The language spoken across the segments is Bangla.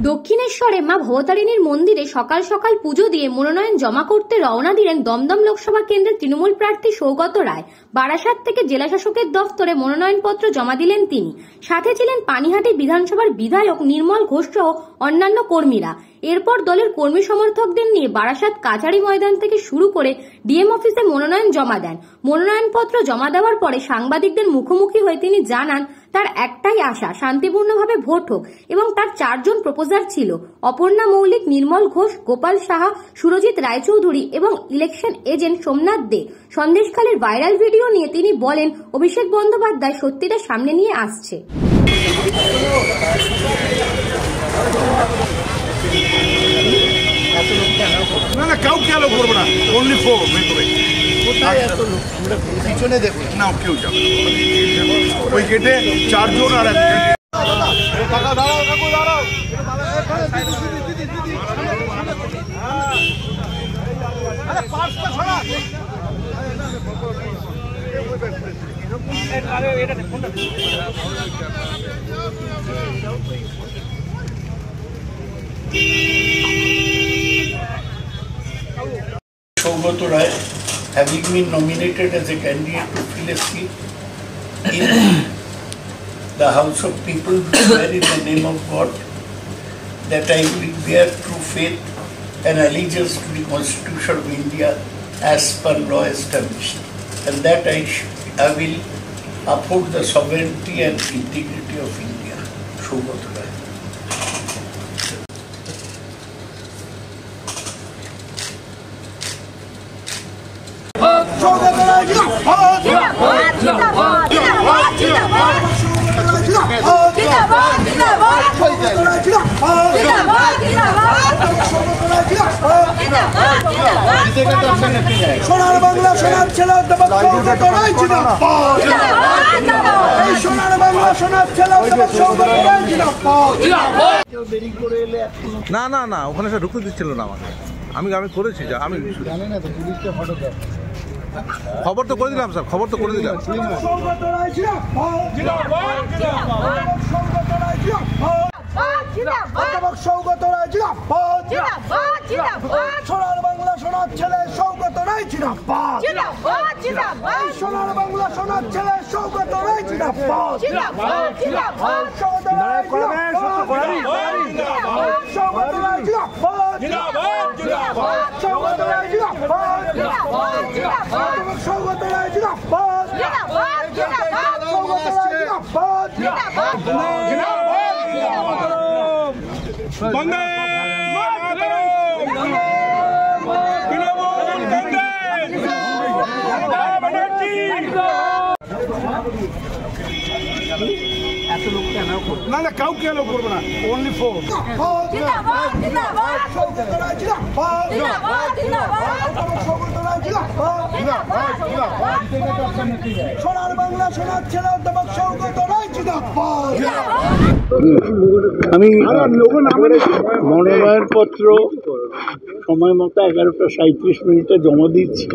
দক্ষিণেশ্বরে মা ভবতারিণীর মন্দিরে সকাল সকাল পুজো দিয়ে মনোনয়ন জমা করতে রওনা দিলেন দমদম লোকসভা কেন্দ্রের তৃণমূল প্রার্থী সৌগত রায়। বারাসাত থেকে জেলা শাসকের দফতরে মনোনয়নপত্র জমা দিলেন তিনি। সাথে ছিলেন পানিহাটি বিধানসভার বিধায়ক নির্মল ঘোষ সহ অন্যান্য কর্মীরা। এরপর দলের কর্মী সমর্থকদের নিয়ে বারাসাত কাছারি ময়দান থেকে শুরু করে ডিএম অফিসে মনোনয়ন জমা দেন। মনোনয়নপত্র জমা দেওয়ার পরে সাংবাদিকদের মুখোমুখি হয়ে তিনি জানান তার একটাই আশা শান্তিপূর্ণভাবে ভোট হোক এবং তার 4 জন প্রপোজার ছিল, অপর্ণা মৌলিক, নির্মল ঘোষ, গোপাল সাহা, সুরজিৎ রায়চৌধুরী এবং ইলেকশন এজেন্ট সোমনাথ দে। সন্দেশখালীর ভাইরাল ভিডিও নিয়ে তিনি বলেন অভিষেক বন্দ্যোপাধ্যায় সত্যিটা সামনে নিয়ে আসছে। না না কাউকে আলো করবো না, অনলি ফর ভেতরে পিছনে দেখুন না, কেউ যাবে ওই গেটে 4 জন আর Sogata Rai, having been nominated as a candidate to fill a seat in the House of People, swear in the name of God that I will bear true faith and allegiance to the Constitution of India as per law established, and that I will uphold the sovereignty and integrity of India. Sogata Rai. সোনার বাংলা সোনার ছেলে সৌগত রায় জিন্দাবাদ। সোনার বাংলা সোনার ছেলে সৌগত রায় জিন্দাবাদ। না না না, ওখানে সে ঢুকতে দিচ্ছিল না আমাকে। আমি করেছি, যা আমি জানি না তো, পুলিশকে ফটো দেয়। খবর তো করে দিলাম স্যার, খবর তো করে দিলাম। সৌগত রায় জিন্দাবাদ, জিন্দাবাদ, জিন্দাবাদ। সৌগত রায় জিন্দাবাদ, জিন্দাবাদ। সৌগত রায় জিন্দাবাদ, জিন্দাবাদ, জিন্দাবাদ। সোনার বাংলা সোনার ছেলে সৌগত রায় জিন্দাবাদ, জিন্দাবাদ, জিন্দাবাদ। সোনার বাংলা সোনার ছেলে সৌগত রায় জিন্দাবাদ, জিন্দাবাদ, জিন্দাবাদ। সৌগত রায় জিন্দাবাদ, সৌগত রায় জিন্দাবাদ, জিন্দাবাদ, জিন্দাবাদ। সৌগত রায় জিন্দাবাদ, জিন্দাবাদ, জিন্দাবাদ। সৌগত রায় জিন্দাবাদ, জিন্দাবাদ, জিন্দাবাদ। সৌগত রায় জিন্দাবাদ, জিন্দাবাদ, জিন্দাবাদ। বন্দে না না কাউকে আলো করবো না, অনলি ফর সোনার বাংলা সোনার ছেলে অধ্যাপক সৌগত রায় জিন্দাবাদ। আমি মনোনয়নপত্র সময় মতো 11:37 জমা দিচ্ছি।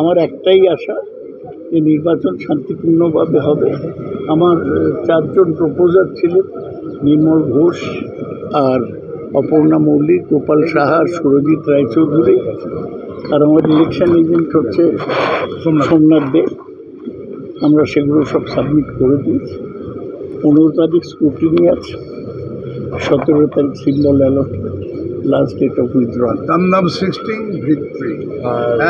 আমার একটাই আশা যে নির্বাচন শান্তিপূর্ণভাবে হবে। আমার 4 জন প্রপোজার ছিলেন, নির্মল ঘোষ আর অপর্ণা মৌলিক, গোপাল সাহা, সুরজিৎ রায়চৌধুরী, আর আমার ইলেকশন এজেন্ট হচ্ছে সোমনাথ দে। আমরা সেগুলো সব সাবমিট করে দিয়েছি। 15 তারিখ স্ক্রুটিনি আছে, 17 তারিখ symbol allotment, last date of withdrawal. Dum Dum 16 victory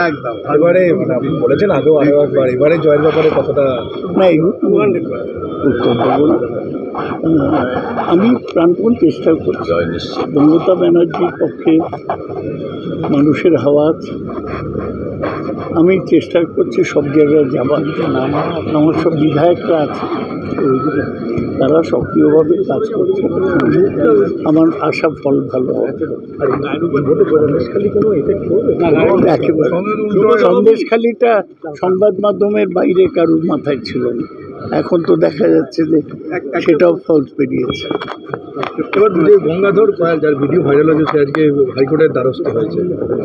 একদম। এবারে আপনি বলেছেন আগেও একবার, এবারে জয়ের ব্যাপারে কতটা না উত্তর দেবো না। আমি প্রাণপণ চেষ্টা করছি। মমতা ব্যানার্জির পক্ষে মানুষের হাওয়া আছে, আমি চেষ্টা করছি সব জায়গায় যাবার। আমার সব বিধায়করা আছে, তারা সক্রিয়ভাবে কাজ করছে। আমার আশা ফল ভালো হবে। সন্দেশখালীটা সংবাদ মাধ্যমের বাইরে কারোর মাথায় ছিল না, এখন তো দেখা যাচ্ছে যে সেটাও ফলস বেরিয়েছে। এবার গঙ্গাধর কয়াল যার ভিডিও ভাইরাল হয়েছে সে আজকে হাইকোর্টের দ্বারস্থ হয়েছে,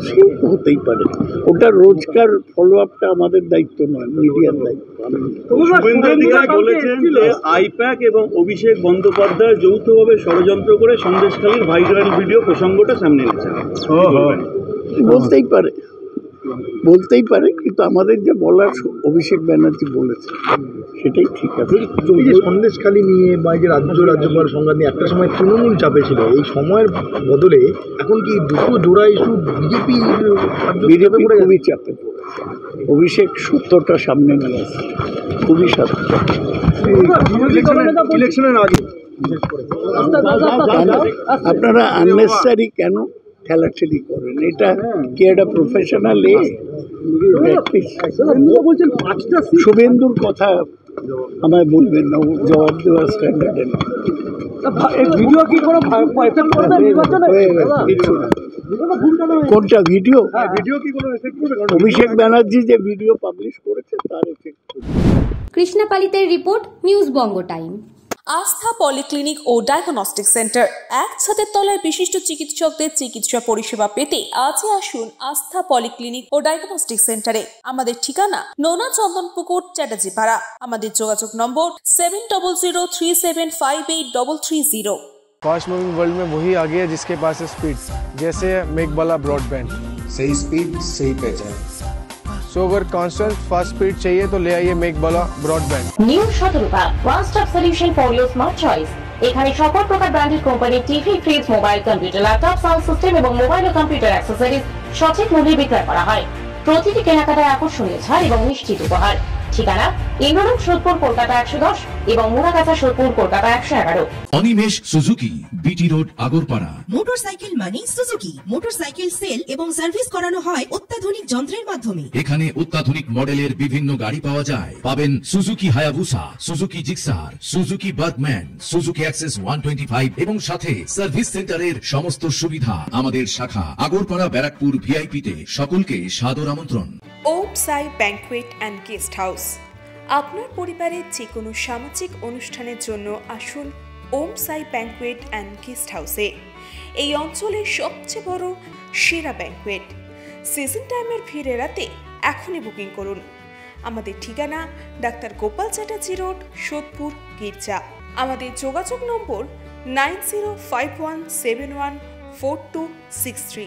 সে হতেই পারে, ওটা রোজকার ফলো আপটা আমাদের দায়িত্ব নয়, মিডিয়ার দায়িত্ব। বলেছেন যে আইপ্যাক এবং অভিষেক বন্দ্যোপাধ্যায় যৌথভাবে ষড়যন্ত্র করে সন্দেশখালীর ভাইরাল ভিডিও প্রসঙ্গটা সামনে এনেছেন। বলতেই পারে, কিন্তু আমাদের যে বলার অভিষেক ব্যানার্জি বলেছে সেটাই ঠিক আছে। এই যে সন্দেশখালী নিয়ে বা এই যে রাজ্যপাল সংঘাত নিয়ে একটা সময় তৃণমূল চাপে ছিল, এই সময়ের বদলে এখন কি দুটো জোড়া ইস্যু বিজেপি খুবই চাপে পড়েছে। অভিষেক সত্যটা সামনে নিয়ে আসছে, খুবই সত্য। ইলেকশনের আগে আপনারা আননেসেসারি কেন খেলাঠেলি করেন? এটা কি একটা প্রফেশনাল শুভেন্দুর কথা আমায় বলবেন না, জবাব দেওয়ার স্ট্যান্ডার্ডে না। কোনটা ভিডিও? অভিষেক ব্যানার্জি যে ভিডিও পাবলিশ করেছে তার এফেক্ট। কৃষ্ণা পালিতের রিপোর্ট, নিউজ বঙ্গ টাইম। আস্থা পলিক্লিনিক ও ডায়াগনস্টিক সেন্টার, এক ছাদের তলায় বিশিষ্ট চিকিৎসকদের চিকিৎসা পরিষেবা পেতে আজই আসুন আস্থা পলিক্লিনিক ও ডায়াগনস্টিক সেন্টারে। আমাদের ঠিকানা নোনা চন্দনপুকুর, চ্যাটার্জিপাড়া। আমাদের যোগাযোগ নম্বর 7003758330। फास्ट मूविंग वर्ल्ड में वही आगे है जिसके पास है स्पीड, जैसे मेघबाला ब्रॉडबैंड। सही स्पीड सही पहचान। सो अगर कांस्टेंट फास्ट स्पीड चाहिए तो ले आइए Meghbala broadband. New Shatarupa one stop solution for your smart choice. এখানে সকল প্রকার ব্র্যান্ডেড কোম্পানির TV, fridge, mobile, computer, laptop, sound system এবং মোবাইল ও কম্পিউটার অ্যাক্সেসরিজ সঠিক মূল্যে বিক্রয় করা হয়। প্রতিটি কেনাকাটায় আকর্ষণীয় ছাড় এবং নিশ্চিত উপহার। ঠিকানা ইন্দ্রনগর, সোদপুর, কলকাতা 110 এবং Muragachha, Sodepur, Kolkata 111। Animesh Suzuki, BT road, Agarpara. Motorcycle মানে সুজুকি। মোটরসাইকেল সেল এবং সার্ভিস করানো হয় অত্যাধুনিক যন্ত্রের মাধ্যমে। এখানে অত্যাধুনিক মডেলের বিভিন্ন গাড়ি পাওয়া যায়। পাবেন Suzuki Hayabusa, Suzuki Gixxer, Suzuki Bergman, Suzuki access 125 এবং সাথে সার্ভিস সেন্টারের সমস্ত সুবিধা। আমাদের শাখা আগরপাড়া, ব্যারাকপুর ভিআইপি তে। সকলকে সাদর আমন্ত্রণ। ওম সাই ব্যাংকুয়েট অ্যান্ড গেস্ট হাউস। আপনার পরিবারের যে কোনো সামাজিক অনুষ্ঠানের জন্য আসুন ওম সাই ব্যাংকুয়েট অ্যান্ড গেস্ট হাউসে। এই অঞ্চলের সবচেয়ে বড় সেরা ব্যাংকুয়েট। সিজন টাইমের ভিড় এড়াতে এখনই বুকিং করুন। আমাদের ঠিকানা ডাক্তার গোপাল চ্যাটার্জি রোড, সোদপুর, গির্জা। আমাদের যোগাযোগ নম্বর 9051714263।